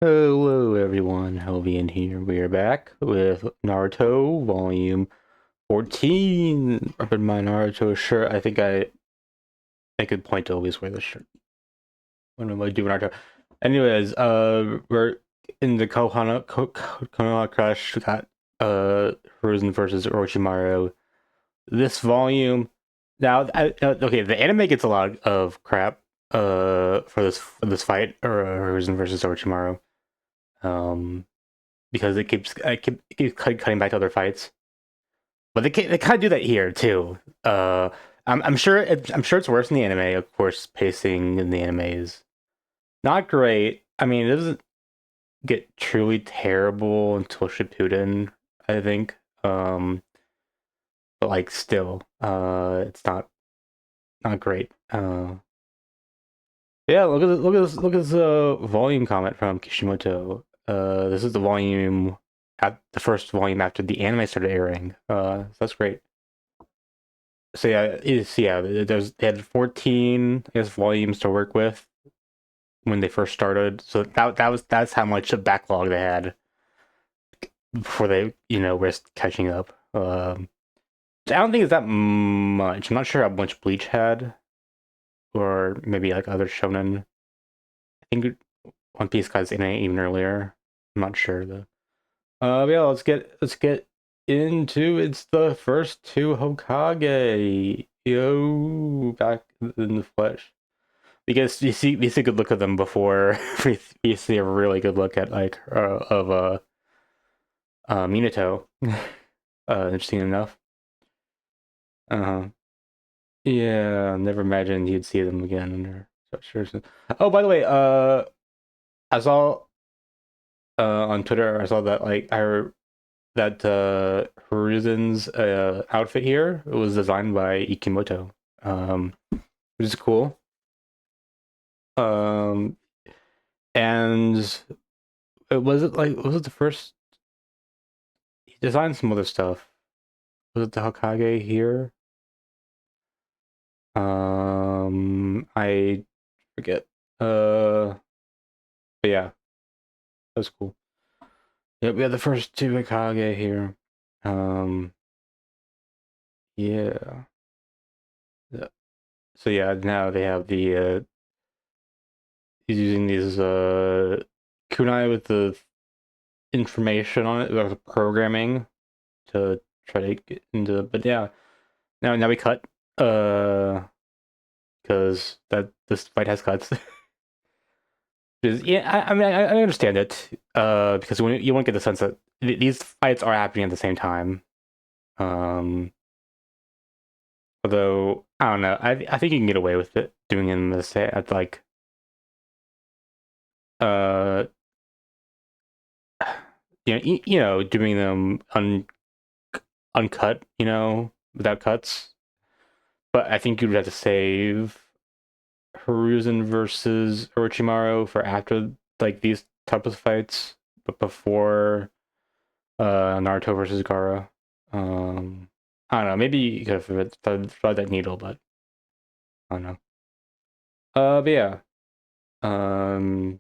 Hello everyone, Helvian here. We are back with Naruto Volume 14. Up in my Naruto shirt. I think I make a point to always wear this shirt when I do Naruto. Anyways, we're in the Konoha Crush. We got Hiruzen versus Orochimaru. This volume okay, the anime gets a lot of crap for this fight, or Hiruzen versus Orochimaru. Because it keeps cutting back to other fights. But they kind of do that here too. I'm sure it's worse in the anime. Of course, pacing in the anime is not great. I mean, it doesn't get truly terrible until Shippuden, I think. But like still, it's not great. Yeah, look at this volume comment from Kishimoto. This is the volume at the first volume after the anime started airing. So that's great. So yeah, they had 14, I guess, volumes to work with when they first started. So that's how much of backlog they had before they were catching up. I don't think it's that much. I'm not sure how much Bleach had, or maybe like other shonen. I think One Piece got its anime even earlier. I'm not sure though. But yeah, let's get into it's the first two Hokage. Yo, back in the flesh. Because you see a good look at them before we see a really good look at like of Minato. Interesting enough. Uh-huh. Yeah, never imagined you'd see them again under such circumstances. Oh, by the way, I saw on Twitter, I saw that like I heard that Hiruzen's outfit here was designed by Ikimoto, which is cool. Um, and was it the first? He designed some other stuff. Was it the Hokage here? I forget. But yeah, that's cool. Yep, we had the first two Hokage here. Um, yeah. Yeah. So yeah, now they have the he's using these kunai with the information on it, the programming to try to get into. But yeah, now we cut because that this fight has cuts. Yeah, I mean I understand it because when you won't get the sense that these fights are happening at the same time. Um, Although I don't know, I think you can get away with it doing it in the set at like uh doing them uncut, without cuts. But I think you'd have to save Hiruzen versus Orochimaru for after like these types of fights, but before Naruto versus Gaara. I don't know. Maybe you could have thread that needle, but I don't know. But yeah. Um,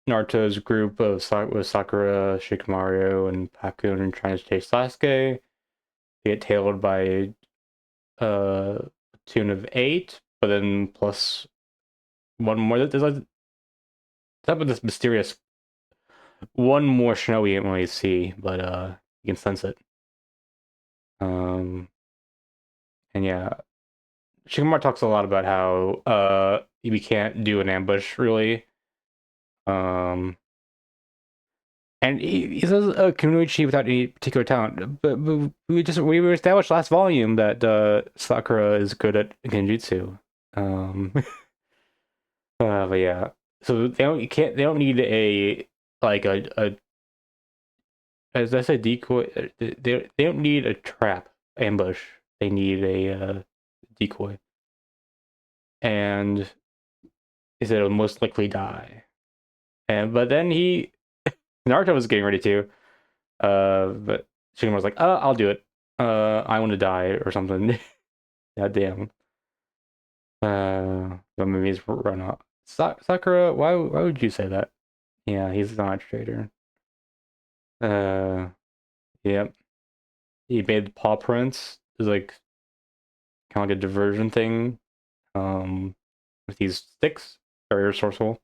Naruto's group of with Sakura, Shikamaru, and Pakun trying to chase Sasuke. They get tailed by a tune of 8, but then plus one more. There's like type of this mysterious one more Shinobi you didn't really see, but you can sense it. Um, and yeah, Shikamaru talks a lot about how we can't do an ambush really. Um, and he says Kunoichi without any particular talent, but we were established last volume that Sakura is good at genjutsu. Um, but yeah, so they don't need a like a as I said decoy. They don't need a trap ambush. They need a decoy, and he said it'll most likely die. And but then Naruto was getting ready to. But Shikamaru's like, I'll do it. I want to die or something. God damn. The movies run out. Sakura, why would you say that? Yeah, he's not a traitor. Uh, yep. He made the paw prints. It's like kind of like a diversion thing. Um, with these sticks, very resourceful.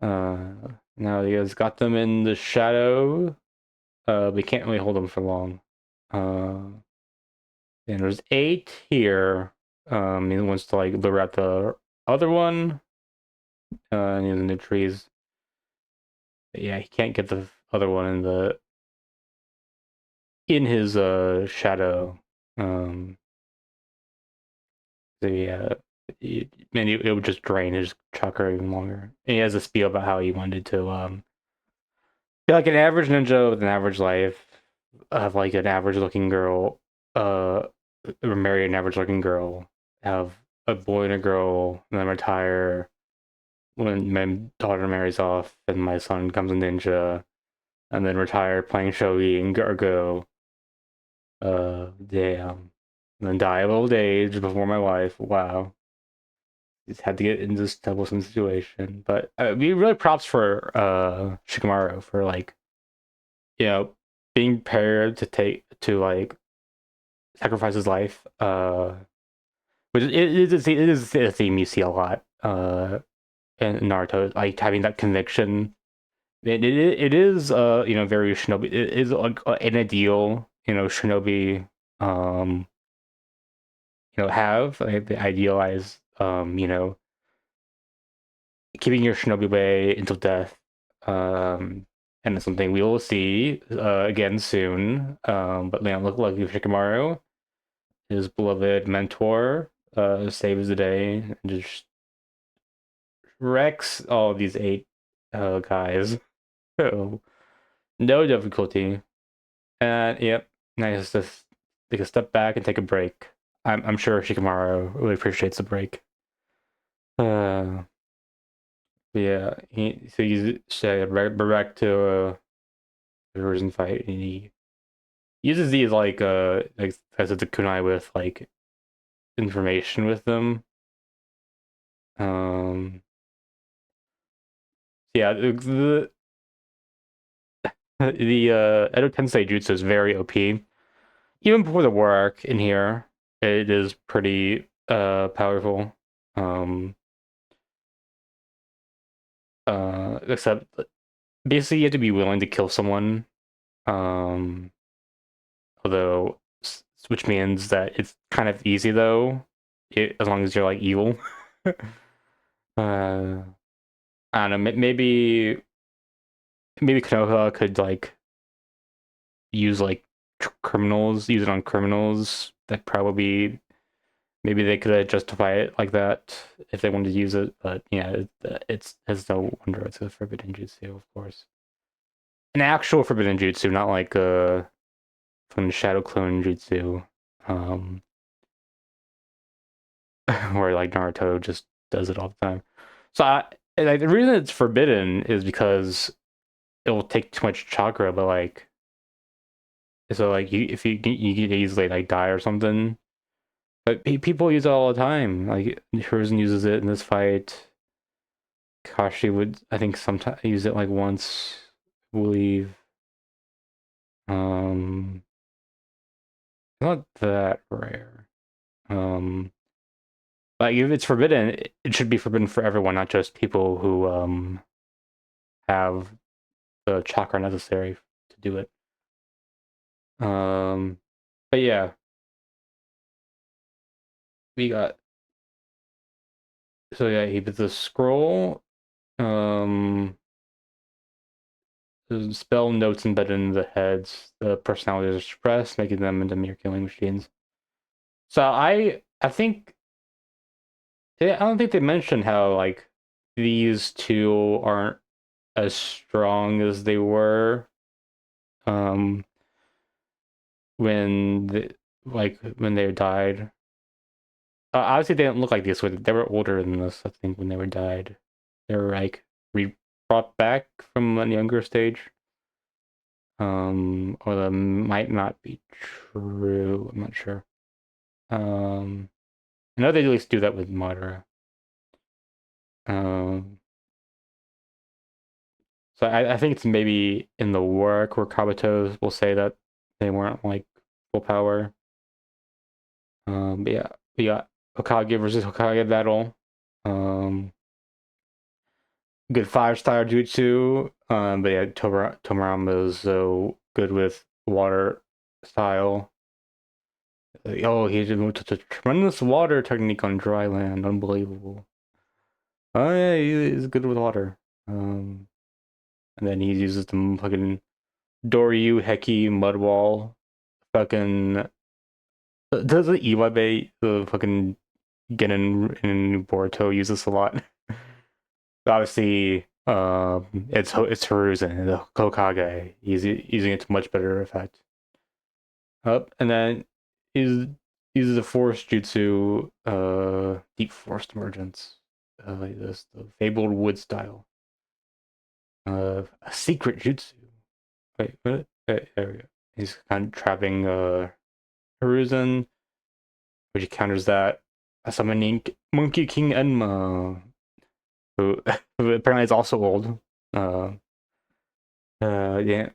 Uh, Now he has got them in the shadow. We can't really hold them for long. Uh, and there's 8 here. He wants to like lure out the other one. And in the trees. But yeah, he can't get the other one in his shadow. Um, so yeah, man, it would just drain his chakra even longer. And he has a spiel about how he wanted to be like an average ninja with an average life, have like an average looking girl, or marry an average looking girl, have a boy and a girl, and then retire when my daughter marries off and my son becomes a ninja, and then retire playing shogi and go. Damn. And then die of old age before my wife. Wow. Just had to get into this troublesome situation. But we really props for Shikamaru for like, you know, being prepared to like sacrifice his life. Which it is a theme you see a lot in Naruto, like having that conviction. It is very shinobi. It is like an ideal shinobi um have like the idealized keeping your shinobi way until death, and it's something we will see again soon. But look like Shikamaru, his beloved mentor, saves the day and just wrecks all these 8 guys. So no difficulty. And yep, nice to take a step back and take a break. I'm sure Shikamaru really appreciates the break. Uh, yeah, he's said back to the Hiruzen fight, and he uses these like as a kunai with like information with them. Um, yeah, the Edo Tensei Jutsu is very OP. Even before the war arc in here, it is pretty powerful. Um, Except basically you have to be willing to kill someone. Um, Although, which means that it's kind of easy though, as long as you're like evil. I don't know. Maybe Konoha could like use like criminals, use it on criminals. That probably maybe they could justify it like that if they wanted to use it. But yeah, it's no wonder it's a forbidden jutsu, of course. An actual forbidden jutsu, not like from Shadow Clone Jutsu, um, where like Naruto just does it all the time. So like the reason it's forbidden is because it will take too much chakra, but like so like if you could easily like die or something. But people use it all the time. Like Hiruzen uses it in this fight. Kashi would I think sometimes use it like once, I believe. Um, Not that rare. Um, like if it's forbidden, it should be forbidden for everyone, not just people who have the chakra necessary to do it. Um, but yeah, we got so yeah, he did the scroll. Um, the spell notes embedded in the heads. The personalities are suppressed, making them into mere killing machines. So I think I don't think they mentioned how like these two aren't as strong as they were um when when they died. Obviously, they didn't look like this. They were older than this, I think, when they were died. They were like brought back from a younger stage. Or that might not be true. I'm not sure. Um, I know they at least do that with Madara. Um, So I think it's maybe in the work where Kabuto will say that they weren't like full power. But yeah, we got Hokage versus Hokage battle. Um, Good 5-star jutsu. But yeah, Tomurama is so good with water style. Oh, he just moved to a tremendous water technique on dry land. Unbelievable. Oh yeah, he's good with water. Um, and then he uses the fucking Doryu Heki mud wall. Fucking does the Iwabe the fucking Genin in Boruto use this a lot. Obviously, it's Hiruzen, the Hokage. He's using it to much better effect. Up and then is uses a force jutsu, deep forest emergence, like this the fabled wood style, a secret jutsu. Wait, what? There we go. He's kind of trapping Hiruzen, which counters that by summoning Monkey King Enma, who, who apparently is also old. Uh, yeah,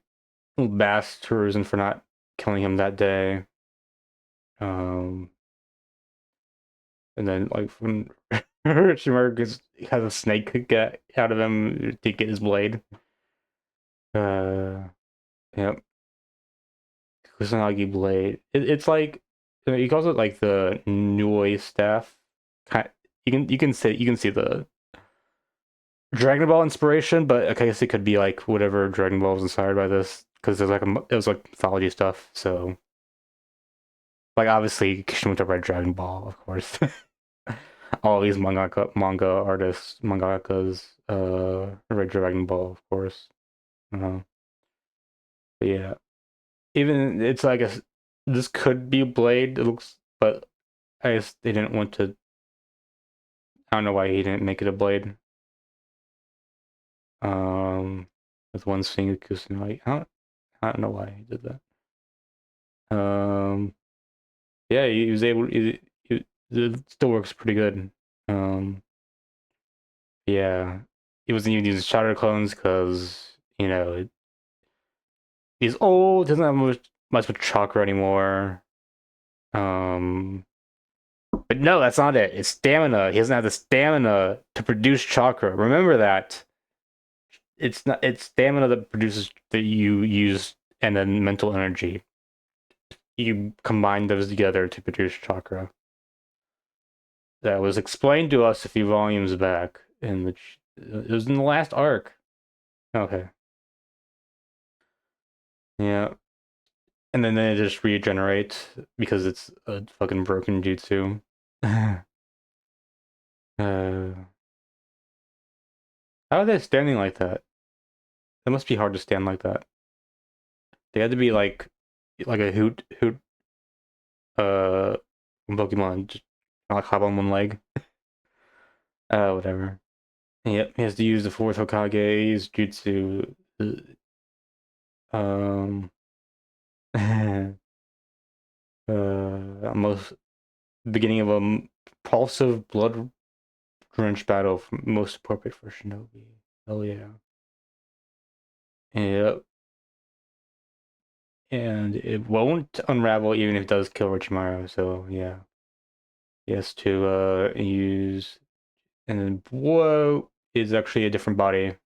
bass Hiruzen for not killing him that day. Um, and then like when Orochimaru has a snake get out of him to get his blade. Uh, yep, Kusanagi blade. It's like he calls it like the Nui staff. Kind you can see the Dragon Ball inspiration, but I guess it could be like whatever Dragon Ball was inspired by this because there's like it was like mythology stuff. So like obviously Kishimoto read Dragon Ball, of course. All these manga artists, mangakas, read Dragon Ball, of course. Uh, but yeah, even it's like this could be Blade. It looks, but I guess they didn't want to. I don't know why he didn't make it a Blade. Um, with one swing of Kusanagi. I don't know why he did that. Um, yeah, he was able. It still works pretty good. Um, yeah, he wasn't even using shadow clones because he's old, doesn't have much of chakra anymore. Um, but no, that's not it. It's stamina. He doesn't have the stamina to produce chakra. Remember that. It's not. It's stamina that produces that you use, and then mental energy. You combine those together to produce chakra. That was explained to us a few volumes back. It was in the last arc. Okay. Yeah. And then they just regenerate because it's a fucking broken jutsu. Uh, how are they standing like that? It must be hard to stand like that. They had to be like a hoot uh Pokemon, just like hop on one leg. Whatever. Yep, he has to use the fourth Hokage's jutsu. Um, Most beginning of a propulsive blood drenched battle, most appropriate for Shinobi. Hell yeah. Yep. And it won't unravel even if it does kill Orochimaru. So yeah, he has to use. And then whoa, is actually a different body.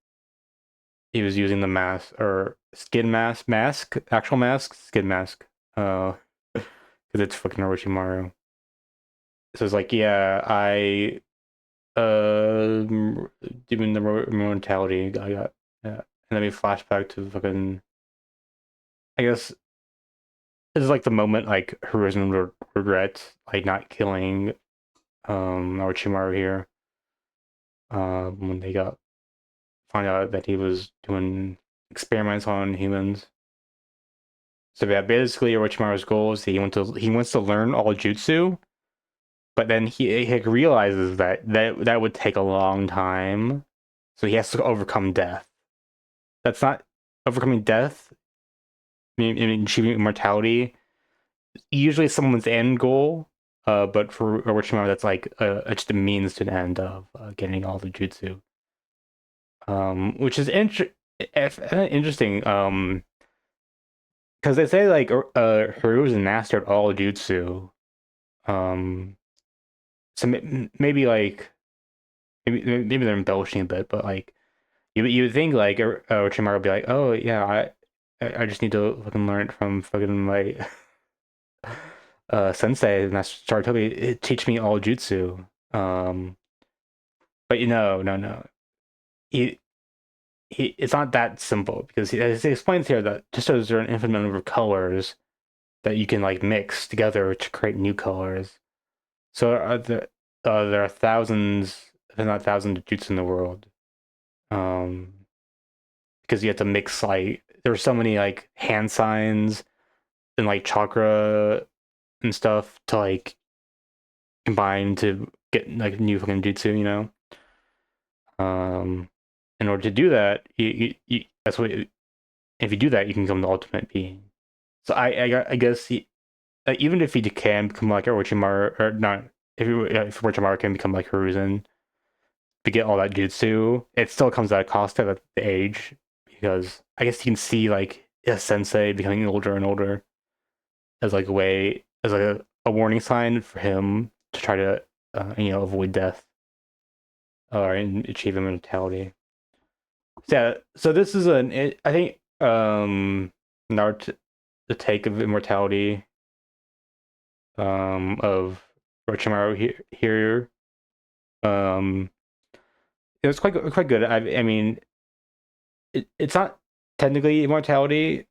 He was using the mask or skin mask, actual mask, skin mask. Because it's fucking Orochimaru. So it's like, yeah, I doing the mortality. I got yeah, and then we flashback to fucking. I guess this is like the moment like Hiruzen would regret like not killing Orochimaru here. When they got find out that he was doing experiments on humans. So yeah, basically Orochimaru's goal is he wants to learn all jutsu, but then he realizes that would take a long time, so he has to overcome death. That's not overcoming death. I mean achieving immortality. Usually someone's end goal, but for Orochimaru, that's like just a means to an end of getting all the jutsu. Which is Interesting. Because they say like Hiruzen mastered all jutsu. Um, so maybe like maybe they're embellishing a bit, but like you would think like Orochimaru would be like, oh yeah, I just need to fucking learn it from fucking my sensei, Master Saratobi. It teach me all jutsu. But you know, no. He, it's not that simple because as he explains here that just as there are an infinite number of colors that you can like mix together to create new colors. So there are thousands, if not thousands, of jutsu in the world. Um, because you have to mix like there are so many like hand signs and like chakra and stuff to like combine to get like new fucking jutsu, you know. Um, in order to do that, that's what if you do that, you can become the ultimate being. So I guess even if he can become like Orochimaru or not, if Orochimaru can become like Hiruzen to get all that jutsu, it still comes at a cost of the age because I guess you can see like a sensei becoming older and older as like a way as like a warning sign for him to try to avoid death or achieve immortality. So, yeah, so this is I think Naruto the take of immortality of Orochimaru here. Um, it was quite good. I mean, it's not technically immortality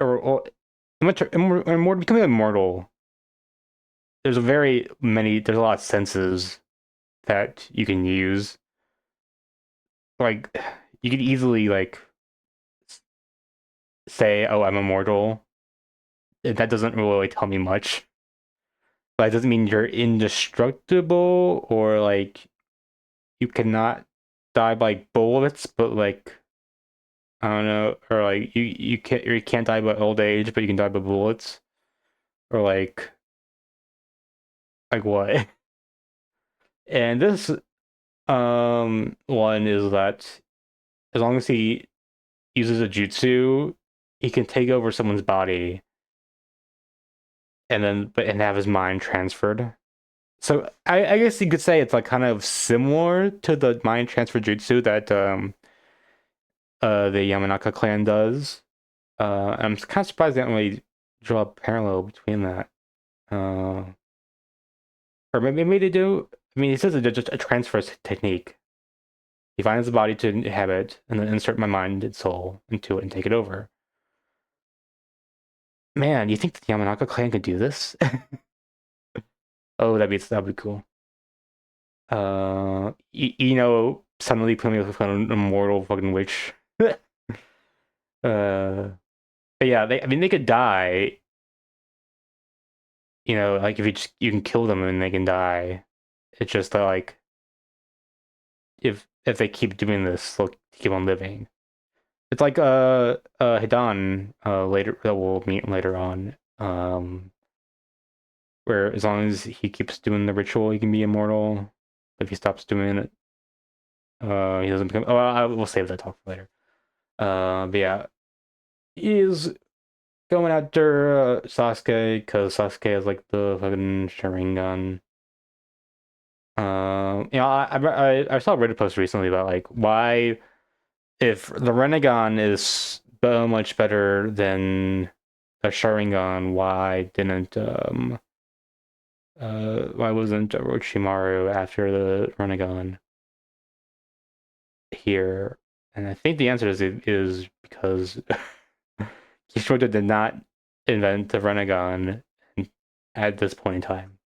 or becoming immortal. There's a lot of senses that you can use. Like you could easily like say, "Oh, I'm immortal." That doesn't really tell me much. But it doesn't mean you're indestructible or like you cannot die by bullets, but like I don't know, or like you can't die by old age, but you can die by bullets, or like what? And this one is that as long as he uses a jutsu, he can take over someone's body and and have his mind transferred. So I guess you could say it's like kind of similar to the mind transfer jutsu that the Yamanaka clan does. I'm kind of surprised they don't really draw a parallel between that. Uh, or maybe they do. I mean, it says it's just a transfer technique. He finds the body to inhabit, and then insert my mind and soul into it and take it over. Man, you think the Yamanaka clan could do this? Oh, that'd be cool. Suddenly putting me with an immortal fucking witch. But yeah, I mean, they could die. Like if you can kill them and they can die. It's just that like if they keep doing this, they'll keep on living. It's like Hidan later that we'll meet later on. Where as long as he keeps doing the ritual, he can be immortal. If he stops doing it, he doesn't become. Oh, we'll save that talk for later. But yeah, he is going after Sasuke because Sasuke has like the fucking Sharingan. I saw a Reddit post recently about like why if the Renegon is so much better than a Sharingan, why wasn't Orochimaru after the Renegon here? And I think the answer is because Kishimoto did not invent the Renegon at this point in time.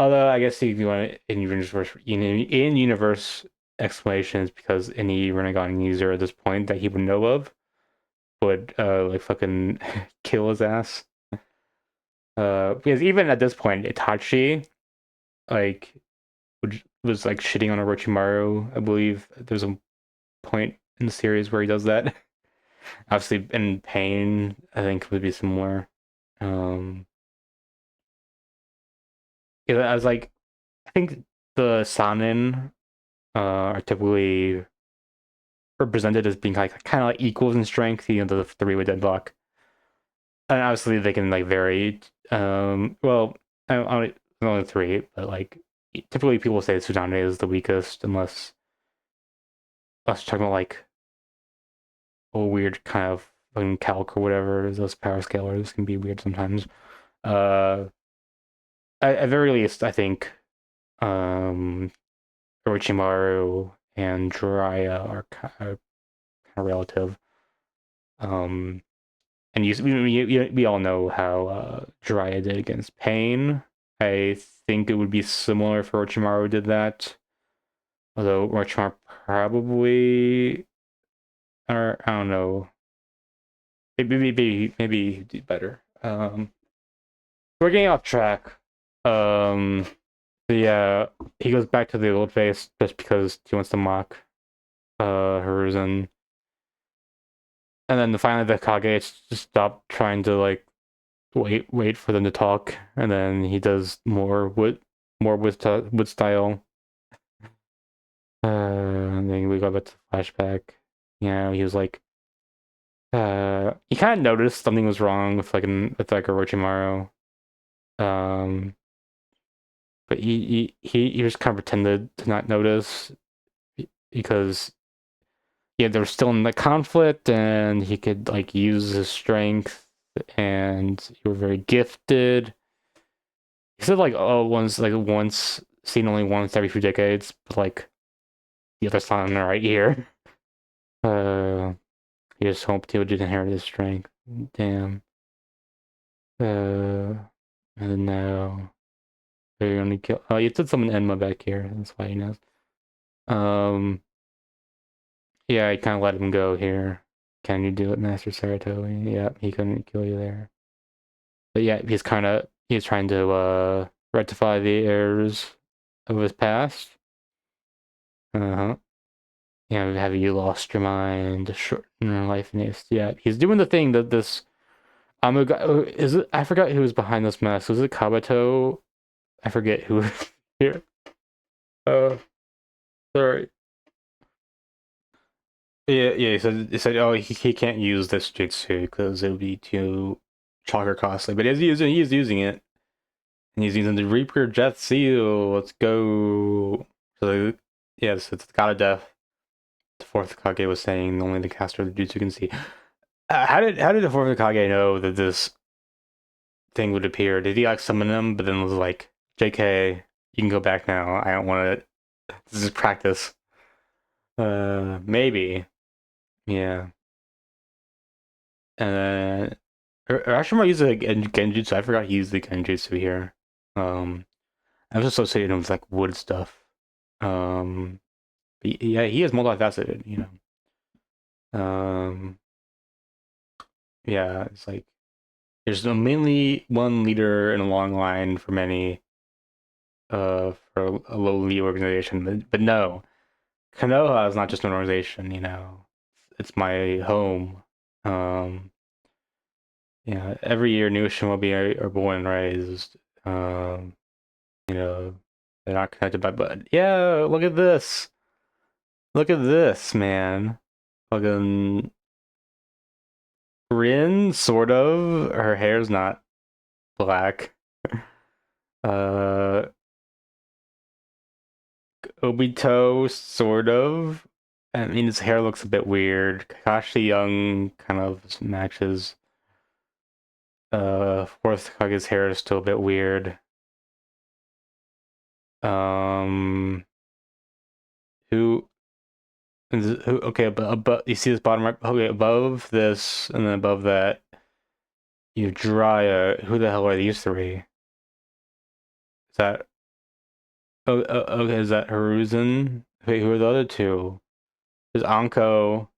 Although I guess if you want in universe explanations, because any Renegon user at this point that he would know of would like fucking kill his ass. Because even at this point, Itachi like was like shitting on Orochimaru. I believe there's a point in the series where he does that. Obviously, in Pain, I think would be similar. Um, yeah, I was like, I think the Sanin are typically represented as being like kind of like equals in strength. You know, the three-way deadlock, and obviously they can like vary. Well, I don't only three, but like typically people say Tsunade is the weakest, unless us talking about like a weird kind of fucking calc or whatever. Those power scalars can be weird sometimes. Uh, at very least, I think um, Orochimaru and Jiraiya are kind of relative. Um, and we all know how Jiraiya did against Pain. I think it would be similar if Orochimaru did that. Although Orochimaru probably, or I don't know, maybe he'd do better. We're getting off track. Um, yeah, he goes back to the old face just because he wants to mock Hiruzen. And then finally the Kage just stop trying to like wait for them to talk, and then he does more wood style. And then we go back to the flashback. You know, he was like, he kind of noticed something was wrong with like Orochimaru. Um, but he just kind of pretended to not notice because yeah, they were still in the conflict, and he could like use his strength, and you were very gifted. He said like once seen only once every few decades, but like the other sign right here. Uh, he just hoped he would inherit his strength. Damn. And now they only kill. Oh, you did summon Enma back here. That's why he knows. Um, yeah, I kind of let him go here. Can you do it, Master Saratobi? Yeah, he couldn't kill you there. But yeah, he's trying to rectify the errors of his past. Uh-huh. Yeah, have you lost your mind? Shorten your life in haste. Yeah, he's doing the thing that this is it? I forgot who was behind this mess. Was it Kabuto? I forget who here. Oh, sorry. Yeah. He said, oh, he can't use this Jitsu because it would be too chalk costly. But he's using it, and he's using the Reaper Jet Seal. Let's go. So yes, it's the God of Death. The fourth Kage was saying only the caster of the Jutsu can see. How did the fourth Kage know that this thing would appear? Did he like summon him, but then was like, "JK, you can go back now. I don't want to. This is practice." Maybe. Yeah. And then Urashima used the genjutsu. I forgot he used the genjutsu here. I was associating him with like wood stuff. Um, yeah, he is multifaceted. Um, yeah, it's like there's mainly one leader in a long line for many. For a lowly organization, but no, Konoha is not just an organization. It's my home. Um, yeah, every year new shinobi are born and raised. Um, they're not connected by blood. Yeah, look at this. Look at this, man. Fucking Rin, sort of. Her hair's not black. Uh, Obito, sort of. I mean, his hair looks a bit weird. Kakashi Young kind of matches. Fourth Hokage's hair is still a bit weird. Um, who okay, but above, you see this bottom right? Okay, above this and then above that, you have Jiraiya. Who the hell are these three? Is that okay? Is that Hiruzen? Wait, who are the other two? There's Anko,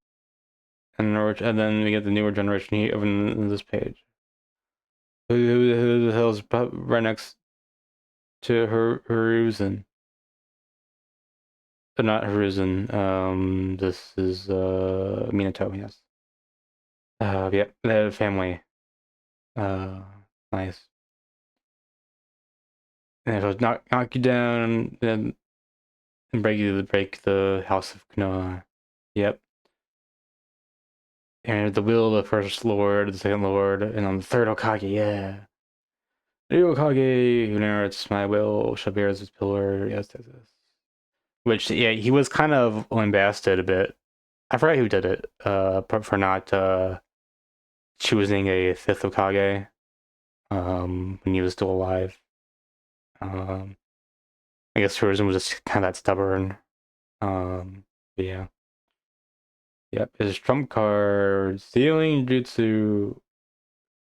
and then we get the newer generation here over in this page. Who the hell is right next to Hiruzen? Not Hiruzen. This is Minato. Yes. Yeah, the family. Uh, nice. And it'll knock you down and break the house of Konoha. Yep. And the will of the first lord, the second lord, and on the third Hokage, yeah. New Hokage, who inherits my will, shall bear as his pillar. Yes, yes, yes. Which, yeah, he was kind of lambasted a bit. I forgot who did it. For not choosing a fifth Hokage. When he was still alive. Um, I guess Hiruzen was just kind of that stubborn. But yeah. Yep, his trump card, Sealing Jutsu,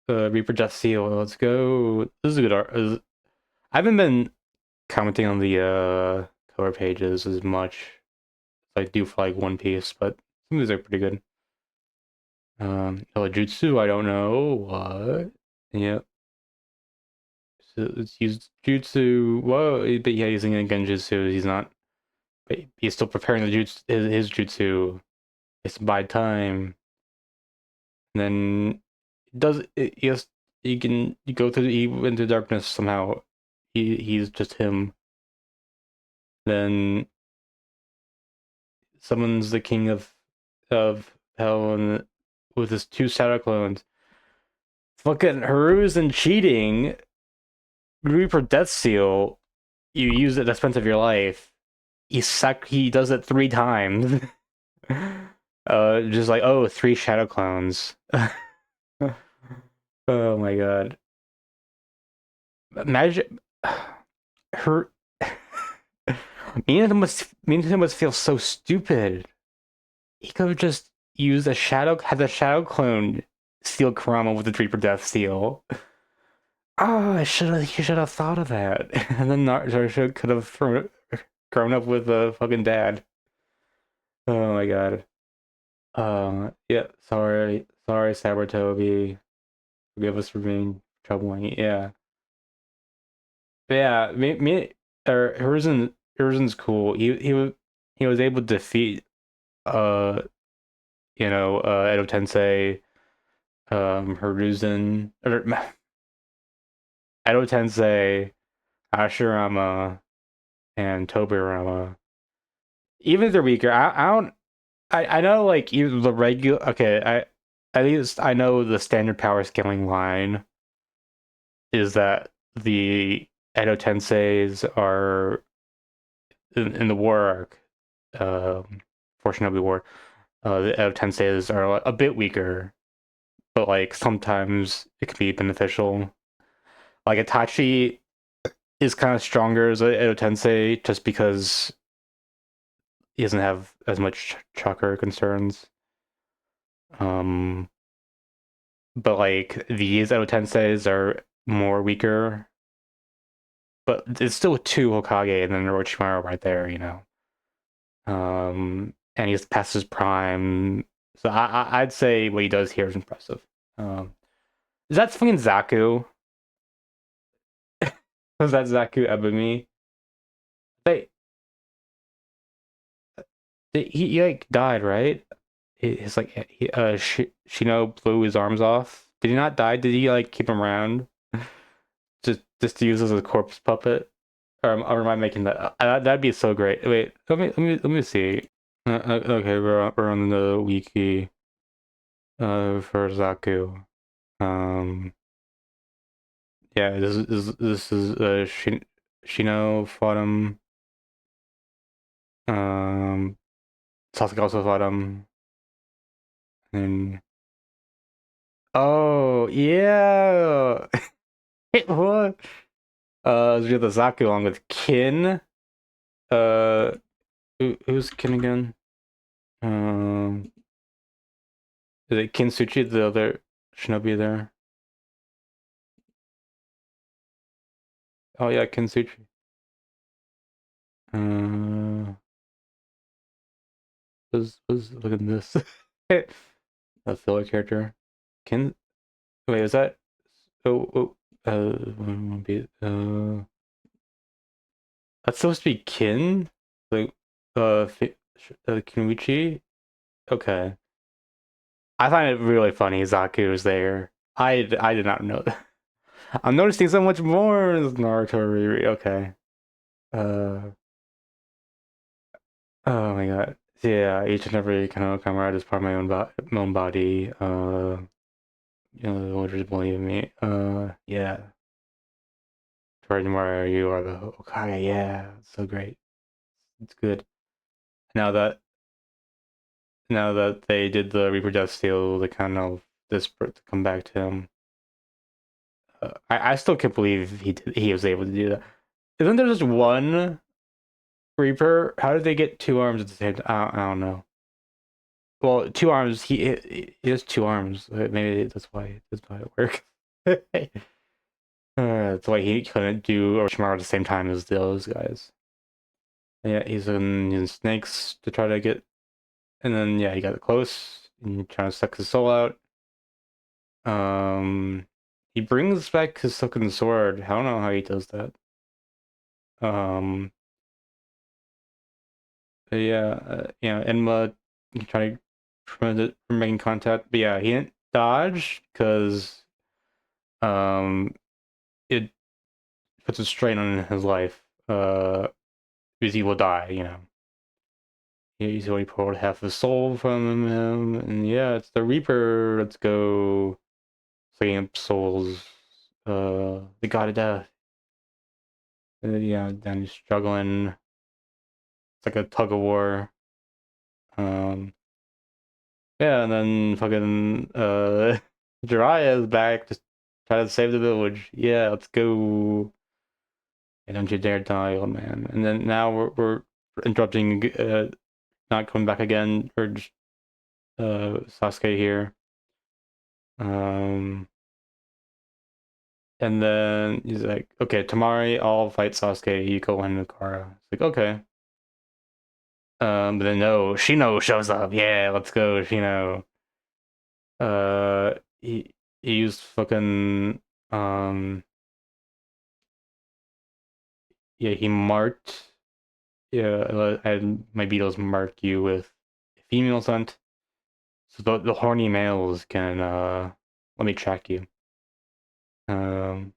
Reaper Death Seal. Let's go. This is a good art. I haven't been commenting on the cover pages as much as I do for like One Piece, but some of these are pretty good. Jutsu, I don't know what. Yep. So it's used Jutsu. Whoa, but yeah, he's using Genjutsu. He's not. But he's still preparing the jutsu, his jutsu. It's by time. And then does it, yes, you go through into darkness somehow. He's just him. Then summons the king of hell and with his two shadow clones. Fucking Hiruzen cheating. Reaper Death Seal. You use it at the expense of your life. He does it 3 times. Just like, oh, 3 shadow clones. Oh my god. Imagine her. Me and him must feel so stupid. He could have just used had the shadow clone steal Kurama with the Reaper Death Seal. Oh, he should have thought of that. And then Naruto could have grown up with a fucking dad. Oh my god. Yeah, sorry, Sabertobi. Forgive us for being troubling. Yeah. But yeah, or Hiruzen's cool. He was able to defeat uh Edo Tensei, Hiruzen, or Edo Tensei, Ashirama, and Tobirama. Even if they're weaker, I don't I know like even the regular okay, I at least I know the standard power scaling line is that the Edo Tenseis are in the war arc, Fortunately War, the Edo Tenseis are a bit weaker, but like sometimes it can be beneficial. Like Itachi is kind of stronger as a Edo Tensei just because he doesn't have as much chakra concerns. Um, but like these Edo Tenseis are more weaker, but it's still 2 Hokage and then Orochimaru right there, you know. And he's past his prime, so I'd say what he does here is impressive. Is that fucking Zaku? Was that Zaku Ebony? They he like died, right? He's like Shino blew his arms off. Did he not die? Did he like keep him around just to use as a corpse puppet? Or am I making that? That'd be so great. Wait, let me see. Okay, we're on the wiki for Zaku. Um, yeah, this is Shino fought him. Um, Sasuke also fought him. And oh yeah, what? We have the Zaku along with Kin. Uh, who's Kin again? Um, is it Kinsuchi, the other shinobi there? Oh yeah, Kinsuchi. Uh, was look at this. A filler character. Kin. Wait, is that? Oh, that's supposed to be Kin. Like, Kinuichi. Okay. I find it really funny Zaku is there. I did not know that. I'm noticing so much more in Naruto Riri. Okay. Uh oh my god. Yeah, each and every kind of comrade is part of my own body. The villagers believe me. Yeah. Orochimaru, you are the Hokage. Yeah, so great. It's good. Now that now that they did the Reaper Death Seal, they kind of desperate to come back to him. I still can't believe he was able to do that. Isn't there just one Reaper? How did they get two arms at the same time? I don't know. Well, two arms. He has two arms. Maybe that's why it works. That's why he couldn't do Orochimaru at the same time as those guys. Yeah, he's in snakes to try to get, and then yeah, he got close and trying to suck his soul out. He brings back his silken sword. I don't know how he does that. Um, but yeah, Enma trying to prevent it from making contact. But yeah, he didn't dodge because um, it puts a strain on his life. Because he will die. He's already poured half his soul from him, and yeah, it's the Reaper. Let's go, clean up souls. The god of death. Yeah, then he's struggling. It's like a tug of war. Um, yeah, and then fucking Jiraiya is back to try to save the village. Yeah, let's go. And don't you dare die, old man. And then now we're interrupting, not coming back again, or just, Sasuke here. Um, and then he's like, okay, Tamari, I'll fight Sasuke, you go in Nukara. It's like, okay. But then no, Shino shows up. Yeah, let's go, Shino. Uh, he used fucking yeah, he marked. Yeah, I had my beetles mark you with female scent, so the horny males can let me track you. Um,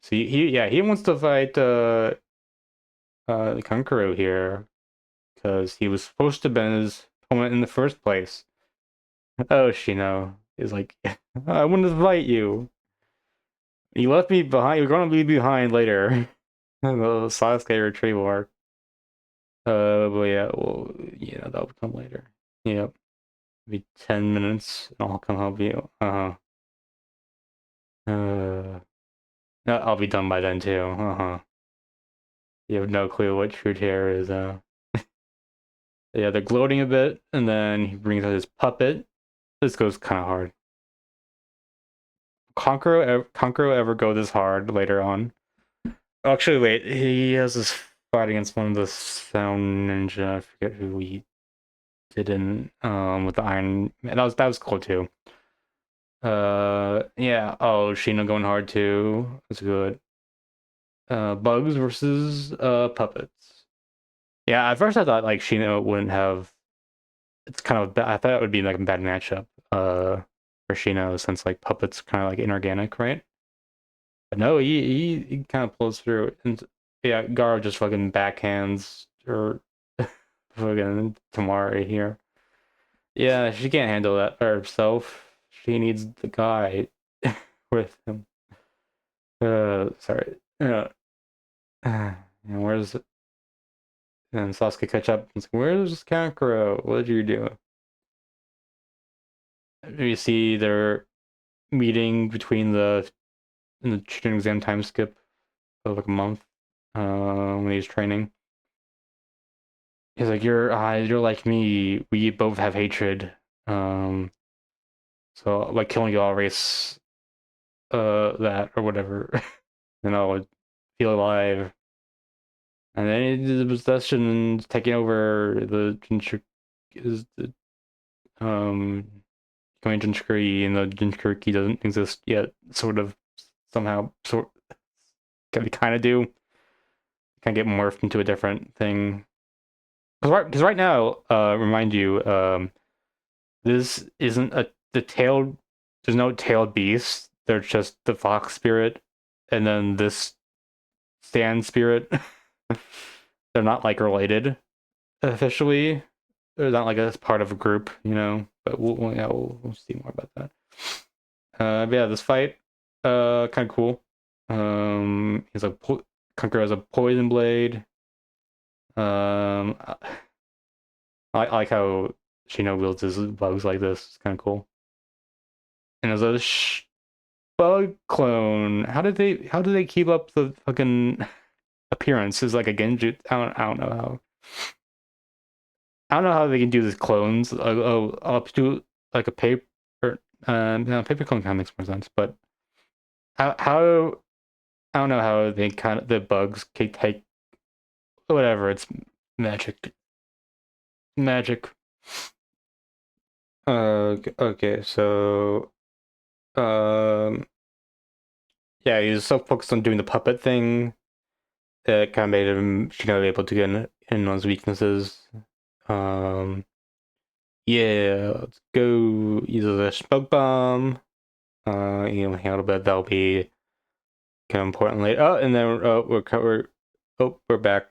so yeah, he wants to fight Kankuro here because he was supposed to have been his opponent in the first place. Oh, Shino is like, I want to fight you. You left me behind. You're gonna be behind later. The Sasuke retrieval arc. But yeah, well, that'll come later. Yep, be 10 minutes, and I'll come help you. No, I'll be done by then too. You have no clue what true terror is. Yeah, they're gloating a bit, and then he brings out his puppet. This goes kind of hard. Kankuro ever go this hard later on? Actually, wait, he has this fight against one of the sound ninja. I forget who he did in with the iron. That was cool too. Yeah. Oh, Shino going hard too. That's good. Bugs versus puppets. Yeah, at first I thought like Shino wouldn't have. It's kind of I thought it would be like a bad matchup. For Shino since like puppets kind of like inorganic, right? But no, he kind of pulls through, and yeah, Garo just fucking backhands or fucking Tamari here. Yeah, she can't handle that by herself. She needs the guy with him. Sorry. And where's and Sasuke catch up? It's like, where's Kankuro? What did you do? You see their meeting between the in the Chunin exam time skip of like a month. When he's training. He's like, you're like me. We both have hatred. Um, so like killing you, I'll erase that or whatever. I'll feel alive. And then the possession taking over the Jinchuriki is the coming Jinchuriki, and the Jinchuriki doesn't exist yet. Sort of, somehow, can kind of do. Can get morphed into a different thing. Because right now, remind you, this isn't the tailed. There's no tailed beast. There's just the fox spirit, and then this sand spirit. They're not like related officially. they're not like a part of a group, you know. But we'll see more about that. But yeah, this fight, kind of cool. He's like Conqueror has a poison blade. I like how Shino wields his bugs like this. It's kind of cool. And there's a bug clone. How do they keep up the fucking appearance? Is like a genjutsu. I don't know how. I don't know how they can do these clones. Up to like a paper. No, paper clone kind of makes more sense. But how I don't know how they kind of the bugs can take whatever. It's magic. Magic. Okay, so um, yeah, he's so focused on doing the puppet thing. It kind of made him, you know, able to get in on his weaknesses. Um, yeah, let's go. Either the smoke bomb. You know, handle bit that'll be kind of important later. Oh, and then we're back.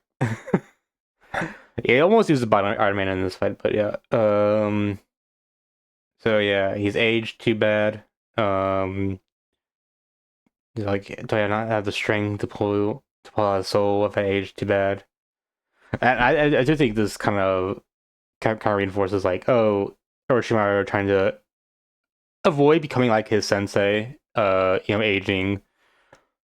Yeah, he almost used the bottom Iron Man in this fight, but yeah. So yeah, he's aged too bad. Like, do I not have the strength to pull out a soul if I age too bad? And I do think this kind of reinforces like, oh, Orochimaru trying to avoid becoming like his sensei, you know, aging.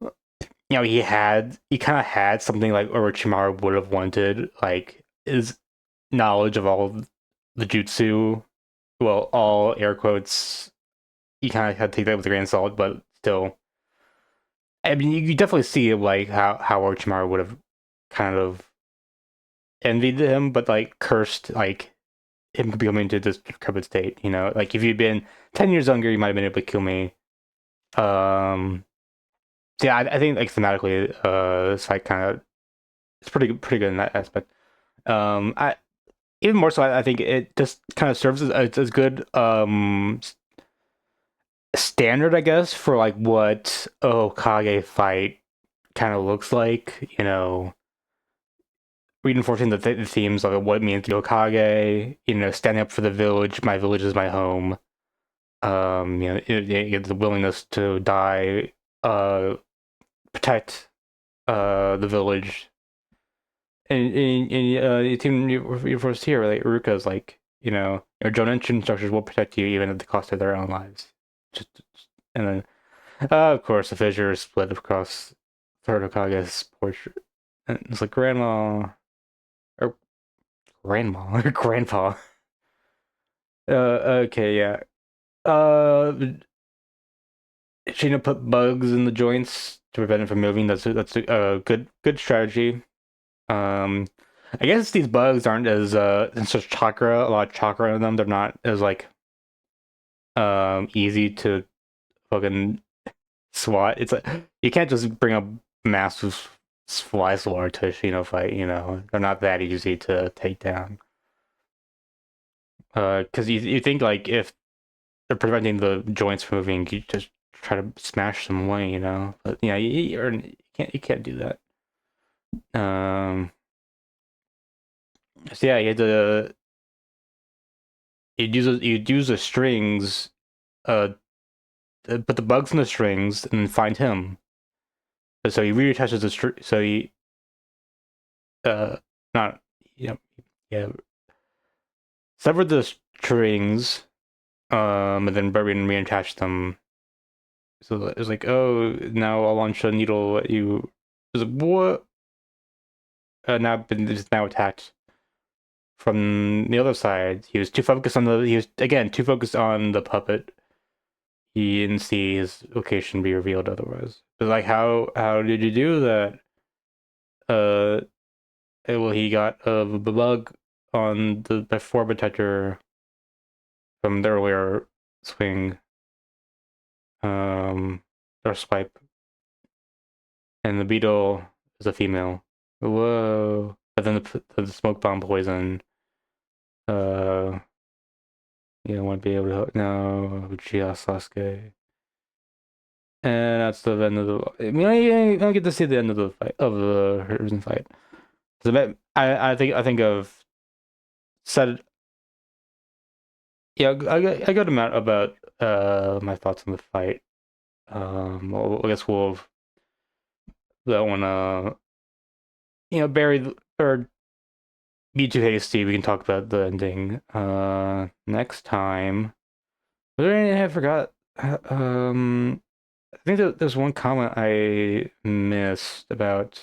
You know, he kind of had something like Orochimaru would have wanted, like his knowledge of all the jutsu. Well, all air quotes. You kind of had to take that with a grain of salt, but still, I mean, you definitely see like how Orochimaru would have kind of envied him, but like cursed like him becoming into this decrepit state. You know, like if you'd been 10 years younger, you might have been able to kill me. Um, so yeah, I think like thematically, this fight kind of it's pretty good in that aspect. I even more so, I think it just kind of serves as good standard, I guess, for like what a Hokage fight kind of looks like. You know, reinforcing the themes of what it means to be Hokage. You know, standing up for the village. My village is my home. You know, the willingness to die, protect the village, and it's even you first here, like Uruka's like, you know, your Jonin structures will protect you even at the cost of their own lives. Just and then, of course, the fissure is split across third Hokage's portrait. And it's like grandma or grandma or grandpa. Okay, yeah. Uh, Shina put bugs in the joints to prevent it from moving. That's a good strategy. Um, I guess these bugs aren't as such chakra, a lot of chakra in them. They're not as like easy to fucking swat. It's like you can't just bring a massive fly swatter to a Shino fight. You know, they're not that easy to take down. Because you think like if they're preventing the joints from moving, you just try to smash them away. You know, but yeah, you can't do that. So yeah, you'd use the strings, uh, put the bugs in the strings and find him. So he reattaches the string. So he uh not yeah yeah severed the strings and then buried and reattached them. So it was like, oh, now I'll launch a needle at you. It was like, what? Now been just now attacked from the other side. He was too focused on the. He was again too focused on the puppet. He didn't see his location be revealed otherwise. But like, how did you do that? Uh, well, he got a bug on the before protector from the earlier swing, or swipe, and the beetle is a female. Whoa! But then the smoke bomb poison. Uh, you don't want to be able to no Uchiha Sasuke. And that's the end of the. I mean, I don't get to see the end of the fight of the Hiruzen fight. So I think of said Yeah, I got him out about my thoughts on the fight. Well, I guess we'll that one bury or be too hasty. We can talk about the ending next time. Was there anything I forgot? I think that there's one comment I missed about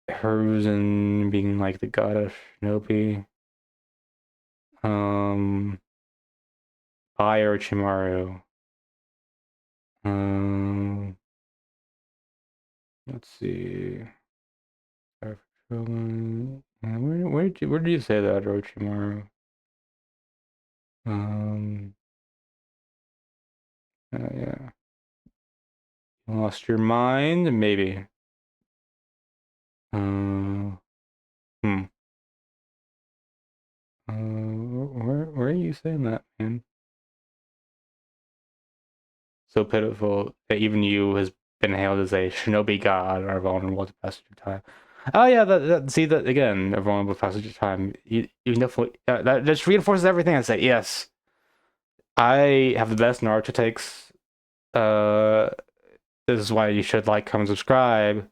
Hiruzen being like the god of Shinobi. Um, by Orochimaru. Um, let's see. Where did you say that, Orochimaru? Um, yeah. You lost your mind? Maybe. Uh, hmm. Where are you saying that, man? So pitiful that even you has been hailed as a shinobi god are vulnerable to passage of time. Oh yeah, see that again, a vulnerable to passage of time. You definitely that just reinforces everything I say. Yes, I have the best Naruto takes. Uh, this is why you should like, comment, subscribe.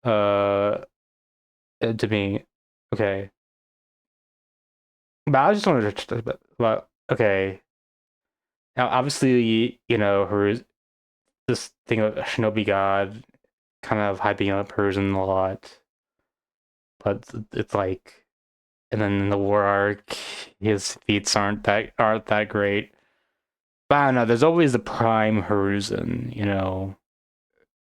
Uh, to me, okay. But I just wanted to talk about okay. Now, obviously, her this thing of a shinobi god, kind of hyping up Hiruzen a lot, but it's like, and then in the war arc, his feats aren't that great. But I don't know. There's always the prime Hiruzen,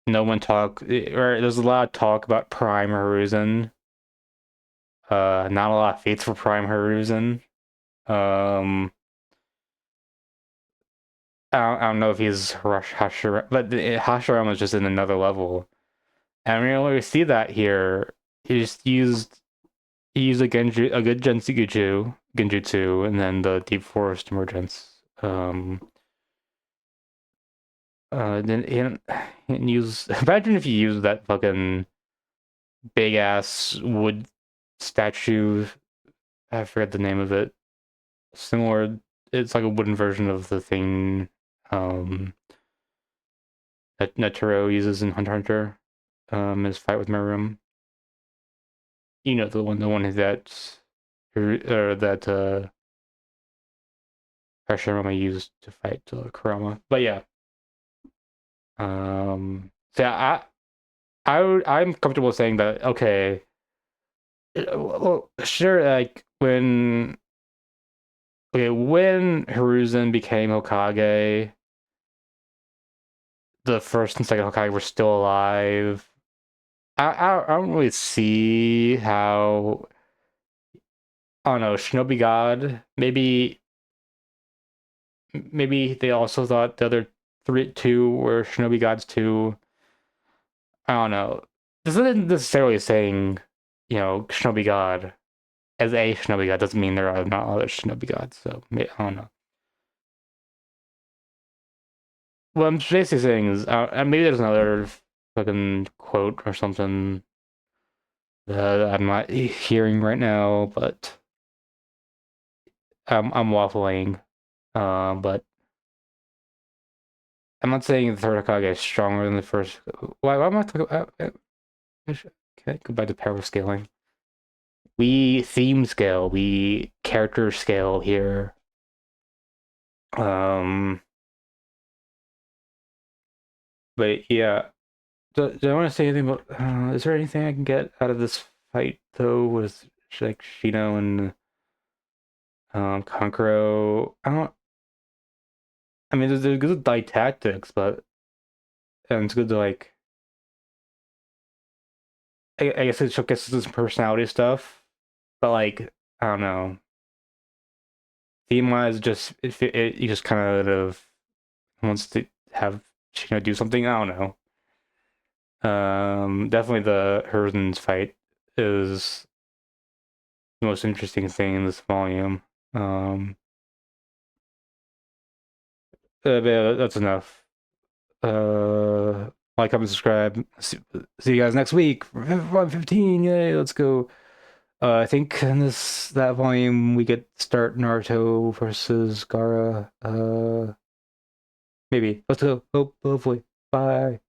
No one or there's a lot of talk about prime Hiruzen. Not a lot of feats for prime Hiruzen. Um, I don't know if he's Hashirama, but Hashirama is just in another level. And we don't really see that here. He just used He used a good Genjutsu, and then the Deep Forest Emergence. Then he didn't use. Imagine if you used that fucking big ass wood statue. I forget the name of it. Similar, it's like a wooden version of the thing that Netero uses in Hunter x Hunter. His fight with Meruem. The one that Hashirama used to fight Kurama. But yeah, so yeah, I'm comfortable saying that. Okay, well, sure. Like when Hiruzen became Hokage, the first and second Hokage were still alive. I don't really see how. I don't know, Shinobi God. Maybe they also thought the other two were Shinobi gods too. I don't know. This isn't necessarily saying, Shinobi God as a Shinobi God doesn't mean there are not other Shinobi gods. So I don't know. What I'm basically saying is, and maybe there's another fucking quote or something that I'm not hearing right now, but I'm waffling. But I'm not saying the third Hokage is stronger than the first. Why am I talking about? Okay, go back to power scaling. We theme scale, we character scale here. Um, but yeah, do I want to say anything about? Is there anything I can get out of this fight though? With like Shino and Kankuro? I don't. I mean, there's good like tactics, but and it's good to like. I guess it showcases some personality stuff, but like I don't know. Theme wise, you just kind of wants to have Shino do something. I don't know. Definitely the Hiruzen's fight is the most interesting thing in this volume. But yeah, that's enough. Like, comment, subscribe. See you guys next week for 115. Yay, let's go. I think in that volume we get start Naruto versus Gaara. Maybe. Let's go. Hopefully. Bye.